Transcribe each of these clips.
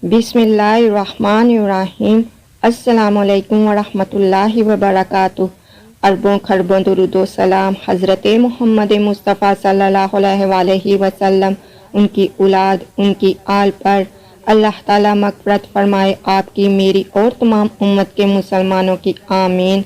बिस्मिल्लाहिर्रहमानिर्रहीम। अस्सलामु अलैकुम वरहमतुल्लाहि वबरकातुह। अरबों खरबों दुरूदो सलाम हज़रत मोहम्मद मुस्तफ़ा सल्लल्लाहु अलैहि वसल्लम, उनकी औलाद, उनकी आल पर अल्लाह ताला मग़फ़िरत फरमाए, आपकी, मेरी और तमाम उम्मत के मुसलमानों की, आमीन।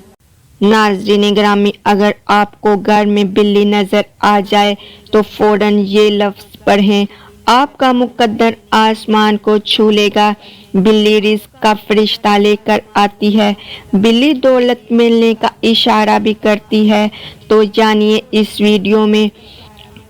नाज़रीन गिरामी, अगर आपको घर में बिल्ली नज़र आ जाए तो फ़ौरन ये लफ्ज़ पढ़ें, आपका मुक़द्दर आसमान को छू लेगा। बिल्ली रिज़्क़ का फरिश्ता लेकर आती है। बिल्ली दौलत मिलने का इशारा भी करती है। तो जानिए इस वीडियो में।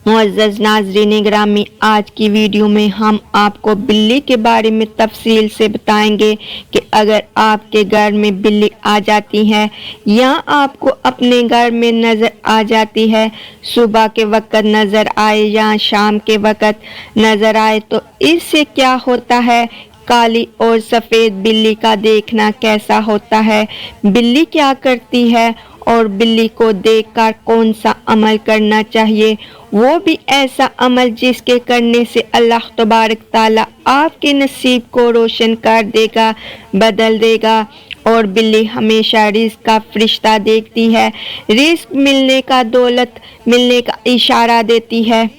मुअज़्ज़ज़ नाज़रीन गिरामी, आज की वीडियो में हम आपको बिल्ली के बारे में तफसील से बताएंगे कि अगर आपके घर में बिल्ली आ जाती है या आपको अपने घर में नज़र आ जाती है, सुबह के वक़्त नज़र आए या शाम के वक़्त नज़र आए, तो इससे क्या होता है। काली और सफ़ेद बिल्ली का देखना कैसा होता है, बिल्ली क्या करती है और बिल्ली को देखकर कौन सा अमल करना चाहिए, वो भी ऐसा अमल जिसके करने से अल्लाह तबारक ताला आपके नसीब को रोशन कर देगा, बदल देगा। और बिल्ली हमेशा रिज़्क़ का फरिश्ता देखती है, रिज़्क़ मिलने का, दौलत मिलने का इशारा देती है।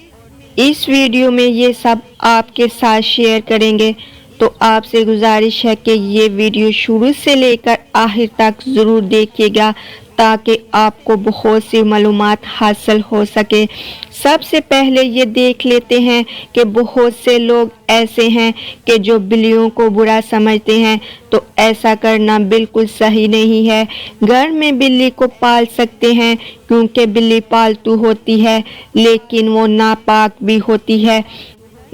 इस वीडियो में ये सब आपके साथ शेयर करेंगे, तो आपसे गुजारिश है कि ये वीडियो शुरू से लेकर आखिर तक ज़रूर देखिएगा ताकि आपको बहुत सी मालूमात हासिल हो सके। सबसे पहले ये देख लेते हैं कि बहुत से लोग ऐसे हैं कि जो बिल्लियों को बुरा समझते हैं, तो ऐसा करना बिल्कुल सही नहीं है। घर में बिल्ली को पाल सकते हैं क्योंकि बिल्ली पालतू होती है, लेकिन वो नापाक भी होती है।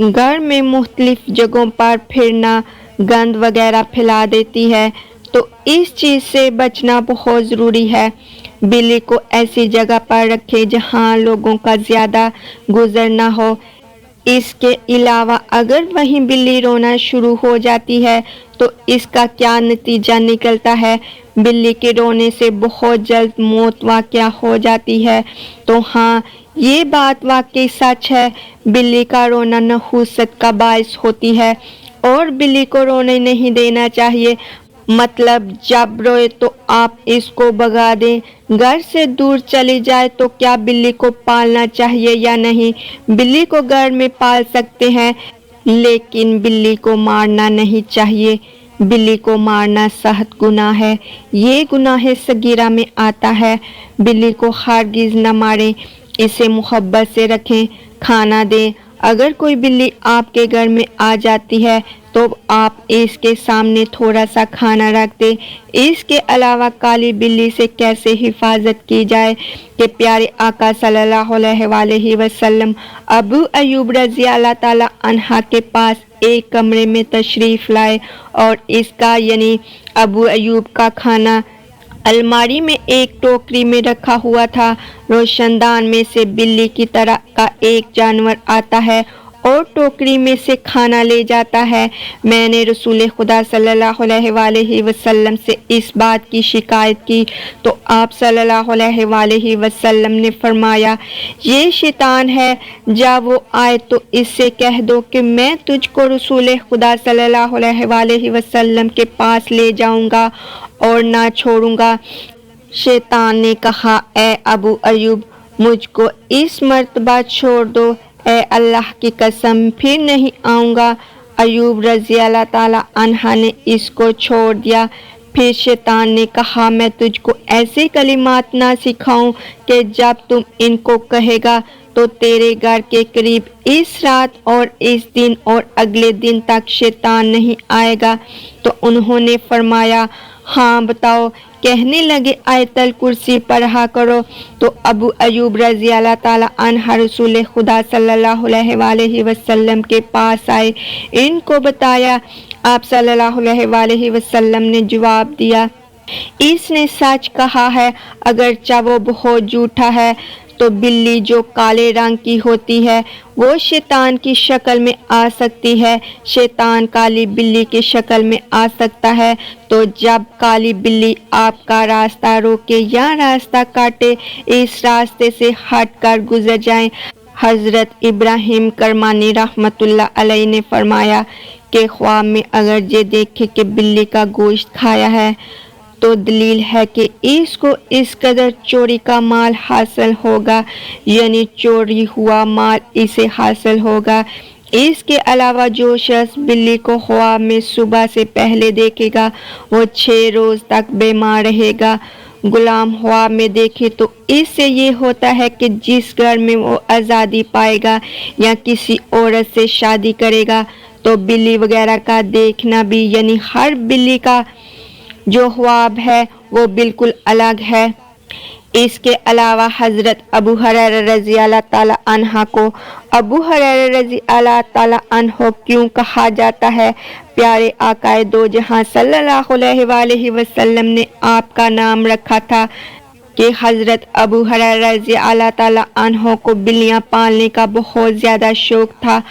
घर में मुख्तलिफ जगहों पर फिरना गंद वगैरह फैला देती है, तो इस चीज़ से बचना बहुत ज़रूरी है। बिल्ली को ऐसी जगह पर रखें जहां लोगों का ज़्यादा गुजर ना हो। इसके अलावा अगर वहीं बिल्ली रोना शुरू हो जाती है तो इसका क्या नतीजा निकलता है। बिल्ली के रोने से बहुत जल्द मौत वाक़या हो जाती है। तो हाँ, ये बात वाकई सच है। बिल्ली का रोना नहुसत का बायस होती है और बिल्ली को रोने नहीं देना चाहिए। मतलब जब रोए तो आप इसको भगा दें, घर से दूर चली जाए। तो क्या बिल्ली को पालना चाहिए या नहीं। बिल्ली को घर में पाल सकते हैं, लेकिन बिल्ली को मारना नहीं चाहिए। बिल्ली को मारना सख्त गुनाह है, ये गुनाह सगीरा में आता है। बिल्ली को हरगिज़ न मारें, इसे मोहब्बत से रखें, खाना दें। अगर कोई बिल्ली आपके घर में आ जाती है तो आप इसके सामने थोड़ा सा खाना रख दें। इसके अलावा काली बिल्ली से कैसे हिफाजत की जाए कि प्यारे आका सल्लल्लाहु अलैहि वसल्लम अबू अयूब रज़ी अल्लाह ताला अन्हा के पास एक कमरे में तशरीफ़ लाए और इसका यानी अबू अयूब का खाना अलमारी में एक टोकरी में रखा हुआ था। रोशनदान में से बिल्ली की तरह का एक जानवर आता है और टोकरी में से खाना ले जाता है। मैंने रसूल खुदा सल्लल्लाहु अलैहि वसल्लम से इस बात की शिकायत की तो आप सल्लल्लाहु अलैहि वसल्लम ने फरमाया, ये शैतान है, जब वो आए तो इससे कह दो कि मैं तुझको रसूल खुदा सल्लल्लाहु अलैहि वसल्लम के पास ले जाऊंगा और ना छोड़ूंगा। शैतान ने कहा, ए अबू अयूब, मुझको इस मर्तबा छोड़ दो, ए अल्लाह की कसम फिर नहीं आऊँगा। अयूब रज़ी अल्लाह ताला अन्हा ने इसको छोड़ दिया। फिर शैतान ने कहा, मैं तुझको ऐसे कलिमात ना सिखाऊं कि जब तुम इनको कहेगा तो तेरे घर के करीब इस रात और इस दिन और अगले दिन तक शैतान नहीं आएगा। तो उन्होंने फरमाया, हाँ बताओ। कहने लगे, आयतल कुर्सी पढ़ा करो। तो अबू अयूब रज़ी अल्लाह ताला अन्हा रसूल खुदा सल्लल्लाहु अलैहि वसल्लम के पास आए, इनको बताया। आप सल्लल्लाहु अलैहि वसल्लम ने जवाब दिया, इसने सच कहा है, अगरचे वो बहुत झूठा है। तो बिल्ली जो काले रंग की होती है वो शैतान की शक्ल में आ सकती है, शैतान काली बिल्ली की शक्ल में आ सकता है। तो जब काली बिल्ली आपका रास्ता रोके या रास्ता काटे, इस रास्ते से हटकर गुजर जाएं। हज़रत इब्राहिम करमानी रहमतुल्लाह अलैहि ने फरमाया کہ ख्वाब में अगर ये देखे कि बिल्ली का गोश्त खाया है तो दलील है कि इसको इस कदर चोरी का माल हासिल होगा, यानी चोरी हुआ माल इसे हासिल होगा। इसके अलावा जो शख्स बिल्ली को ख्वाब में सुबह से पहले देखेगा वो 6 रोज तक बीमार रहेगा। गुलाम ख्वाब में देखे तो इससे ये होता है कि जिस घर में वो आज़ादी पाएगा या किसी औरत से शादी करेगा तो बिल्ली वगैरह का देखना भी, यानी हर बिल्ली का जो ख्वाब है वो बिल्कुल अलग है। इसके अलावा हज़रत अबू हुरैरा रज़ी अल्लाह ताला अन्हा को अबू हुरैरा रज़ी अल्लाह ताला अन्हो क्यों कहा जाता है? प्यारे आकाए दो जहां सल्लल्लाहु अलैहि वसल्लम ने आपका नाम रखा था कि हज़रत अबू हुरैरा रज़ी अल्लाह ताला अन्हो को बिल्लियां पालने का बहुत ज़्यादा शौक़ था।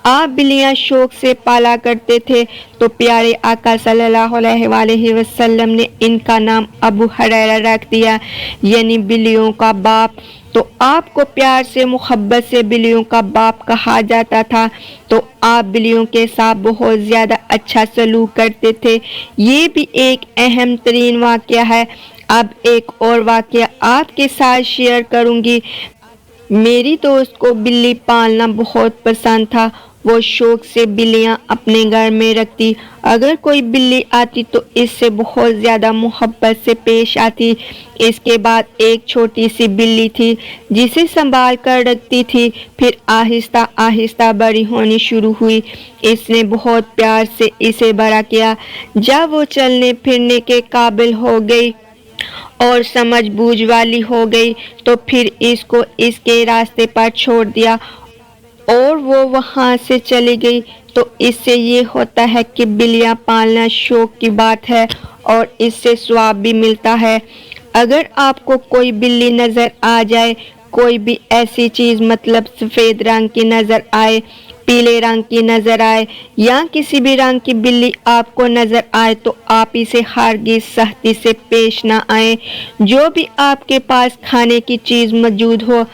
आप बिल्लियां शौक़ से पाला करते थे तो प्यारे आका सल्लल्लाहु अलैहि वसल्लम ने इनका नाम अबू हुरैरा रख दिया, यानी बिल्लियों का बाप। तो आपको प्यार से मोहब्बत से बिल्लियों का बाप कहा जाता था। तो आप बिल्लियों के साथ बहुत ज़्यादा अच्छा सलूक करते थे। ये भी एक अहम तरीन वाक़या है। अब एक और वाक़या आपके साथ शेयर करूँगी। मेरी दोस्त को बिल्ली पालना बहुत पसंद था। वो शौक से बिल्लियां अपने घर में रखती। अगर कोई बिल्ली आती तो इससे बहुत ज़्यादा मोहब्बत से पेश आती। इसके बाद एक छोटी सी बिल्ली थी जिसे संभाल कर रखती थी। फिर आहिस्ता आहिस्ता बड़ी होनी शुरू हुई। इसने बहुत प्यार से इसे बड़ा किया। जब वो चलने फिरने के काबिल हो गई और समझ बूझ वाली हो गई तो फिर इसको इसके रास्ते पर छोड़ दिया और वो वहाँ से चली गई। तो इससे ये होता है कि बिल्लियाँ पालना शौक की बात है और इससे स्वाब भी मिलता है। अगर आपको कोई बिल्ली नज़र आ जाए, कोई भी ऐसी चीज़ मतलब सफ़ेद रंग की नज़र आए, पीले रंग की नज़र आए या किसी भी रंग की बिल्ली आपको नज़र आए तो आप इसे हरगिज़ सख्ती से पेश ना आए। जो भी आपके पास खाने की चीज़ मौजूद हो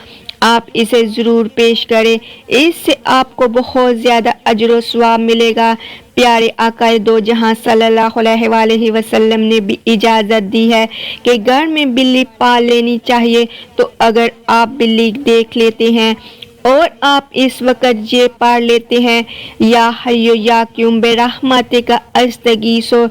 आप इसे ज़रूर पेश करें। इससे आपको बहुत ज़्यादा अजर व सवाब मिलेगा। प्यारे आकाए दो जहां सल्लल्लाहु अलैहि वसल्लम ने भी इजाज़त दी है कि घर में बिल्ली पाल लेनी चाहिए। तो अगर आप बिल्ली देख लेते हैं और आप इस वक्त ये पढ़ लेते हैं या हय्यो या क्यूम बेरहमतिका अस्तगीसो,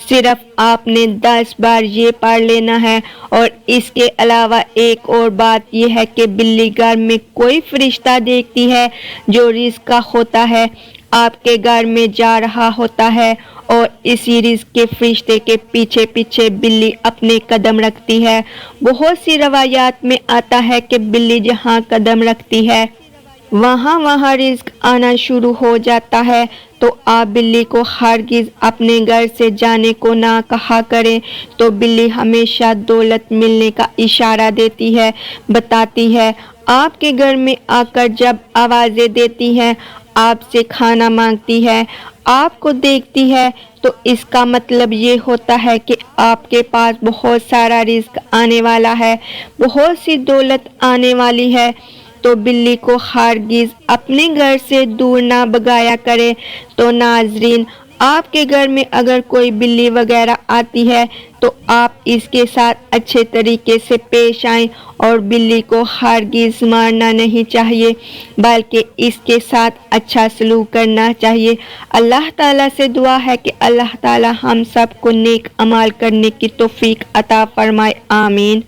सिर्फ आपने 10 बार ये पढ़ लेना है। और इसके अलावा एक और बात यह है कि बिल्ली घर में कोई फरिश्ता देखती है जो रिज़्क का होता है, आपके घर में जा रहा होता है और इसी रिज़्क के फरिश्ते के पीछे पीछे बिल्ली अपने कदम रखती है। बहुत सी रवायात में आता है कि बिल्ली जहाँ कदम रखती है वहाँ रिज़्क आना शुरू हो जाता है। तो आप बिल्ली को हरगिज़ अपने घर से जाने को ना कहा करें। तो बिल्ली हमेशा दौलत मिलने का इशारा देती है, बताती है। आपके घर में आकर जब आवाज़ें देती है, आपसे खाना मांगती है, आपको देखती है तो इसका मतलब ये होता है कि आपके पास बहुत सारा रिज़्क आने वाला है, बहुत सी दौलत आने वाली है। तो बिल्ली को हरगिज़ अपने घर से दूर ना भगाया करे। तो नाजरीन, आपके घर में अगर कोई बिल्ली वगैरह आती है तो आप इसके साथ अच्छे तरीके से पेश आएं और बिल्ली को हरगिज़ मारना नहीं चाहिए बल्कि इसके साथ अच्छा सलूक करना चाहिए। अल्लाह ताला से दुआ है कि अल्लाह ताला हम सब को नेक अमाल करने की तौफीक अता फरमाए। आमीन।